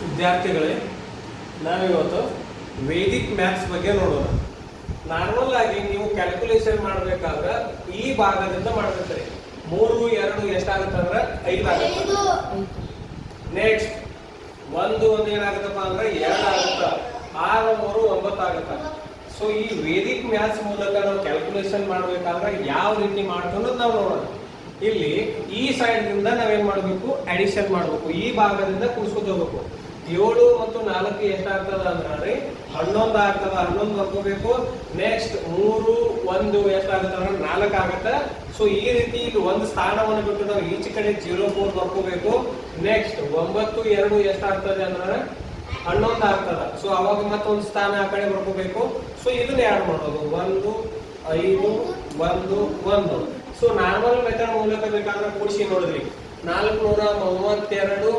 ವಿದ್ಯಾರ್ಥಿಗಳೇ, ನಾವಿವತ್ತು Vedic maths ಬಗ್ಗೆ ನೋಡೋಣ. ನಾರ್ಮಲ್ ಆಗಿ ನೀವು ಕ್ಯಾಲ್ಕುಲೇಷನ್ ಮಾಡಬೇಕಾದ್ರೆ ಈ ಭಾಗದಿಂದ ಮಾಡ್ಬೇಕ್ರಿ. 3 2 ಎಷ್ಟಾಗುತ್ತೆ ಅಂದ್ರೆ 5 ಆಗುತ್ತೆ. ನೆಕ್ಸ್ಟ್ 1 ಏನಾಗುತ್ತಪ್ಪ ಅಂದ್ರೆ 2 ಆಗುತ್ತೆ. 6 3 9 ಆಗುತ್ತೆ. ಸೊ ಈ ವೇದಿಕ್ ಮ್ಯಾಥ್ಸ್ ಮೂಲಕ ನಾವು ಕ್ಯಾಲ್ಕುಲೇಷನ್ ಮಾಡ್ಬೇಕಾದ್ರೆ ಯಾವ ರೀತಿ ಮಾಡ್ಕೊಂಡು ನಾವು ನೋಡೋಣ. ಇಲ್ಲಿ ಈ ಸೈಡ್ ದಿಂದ ನಾವೇನ್ ಮಾಡ್ಬೇಕು, ಅಡಿಷನ್ ಮಾಡ್ಬೇಕು. ಈ ಭಾಗದಿಂದ ಕೂಡ್ಸ್ಕೊಂಡು ಹೋಗ್ಬೇಕು. 7 ಮತ್ತು 4 ಎಷ್ಟಾಗ್ತದ ಅಂದ್ರೆ 11 ಆಗ್ತದ. 11 ಬರ್ಕೋಬೇಕು. ನೆಕ್ಸ್ಟ್ 3 1 ಎಷ್ಟಾಗುತ್ತೆ ಅಂದ್ರೆ 4 ಆಗುತ್ತೆ. ಸೊ ಈ ರೀತಿ ಇಲ್ಲಿ ಒಂದು ಸ್ಥಾನವನ್ನು ಬಿಟ್ಟು ನಾವು ಈಚೆ ಕಡೆ 0 4 ಬರ್ಕೋಬೇಕು. ನೆಕ್ಸ್ಟ್ 9 2 ಎಷ್ಟಾಗ್ತದೆ ಅಂದ್ರೆ 11 ಆಗ್ತದ. ಸೊ ಅವಾಗ ಮತ್ತೊಂದು ಸ್ಥಾನ ಆ ಕಡೆ ಬರ್ಕೋಬೇಕು. ಸೊ ಇದನ್ನ ಯಾರು ಮಾಡೋದು, 1 5 1 1. ಸೊ ನಾರ್ಮಲ್ ಮೆಥಡ್ ಮೂಲಕ ಬೇಕಾದ್ರೆ ಕೂಡಿಸಿ ನೋಡಿದ್ರಿ. 432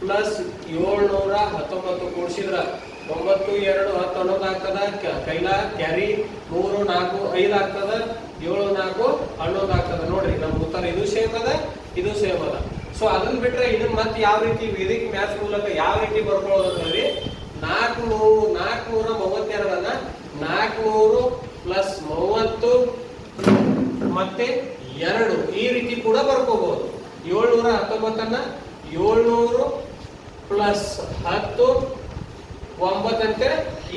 ಪ್ಲಸ್ 719 ಕೂಡಿಸಿದ್ರ 9 2 11 ಆಗ್ತದ. ಕೈಲ ಕ್ಯಾರಿ 3 4 5 ಆಗ್ತದ. 7 4 11 ಆಗ್ತದ. ನೋಡ್ರಿ ನಮ್ ಉತ್ತರ ಇದು ಸೇಮ್ ಅದ, ಇದು ಸೇಮ್ ಅದ. ಸೊ ಅದನ್ನ ಬಿಟ್ರೆ ಇದನ್ನ ಮತ್ತೆ ಯಾವ ರೀತಿ ವೇದಿಕ್ ಮ್ಯಾಥ್ಸ್ ಮೂಲಕ ಯಾವ ರೀತಿ ಬರ್ಕೊಳ್ಳೋದು ಅಂದ್ರೆ 432 ಅನ್ನ 400 ಪ್ಲಸ್ 30 ಮತ್ತೆ 2 ಈ ರೀತಿ ಕೂಡ ಬರ್ಕೋಬಹುದು. 719 ಅನ್ನ 700 ಪ್ಲಸ್ 10 9 ಅಂತ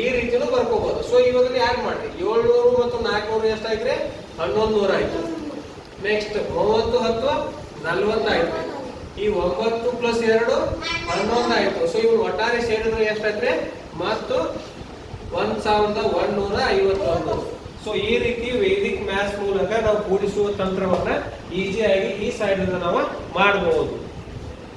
ಈ ರೀತಿನೂ ಬರ್ಕೋಬಹುದು. ಸೊ ಇವಾಗ ಯಾರು ಮಾಡಿ 700 ಮತ್ತು 400 ಎಷ್ಟಾಯ್ತ್ರಿ, 1100 ಆಯ್ತು. ನೆಕ್ಸ್ಟ್ 30 10 40 ಆಯ್ತು. ಈ 9 ಪ್ಲಸ್ 2 11 ಆಯ್ತು. ಸೊ ಇವ್ರು ಒಟ್ಟಾರೆ ಸೇರಿದ್ರೆ ಎಷ್ಟಾಯ್ತ್ರಿ, ಮತ್ತು 1151. ಸೊ ಈ ರೀತಿ ವೇದಿಕ್ ಮ್ಯಾಥ್ಸ್ ಮೂಲಕ ನಾವು ಕೂಡಿಸುವ ತಂತ್ರವನ್ನ ಈಸಿಯಾಗಿ ಈ ಸೈಡ್ ನಾವು ಮಾಡಬಹುದು.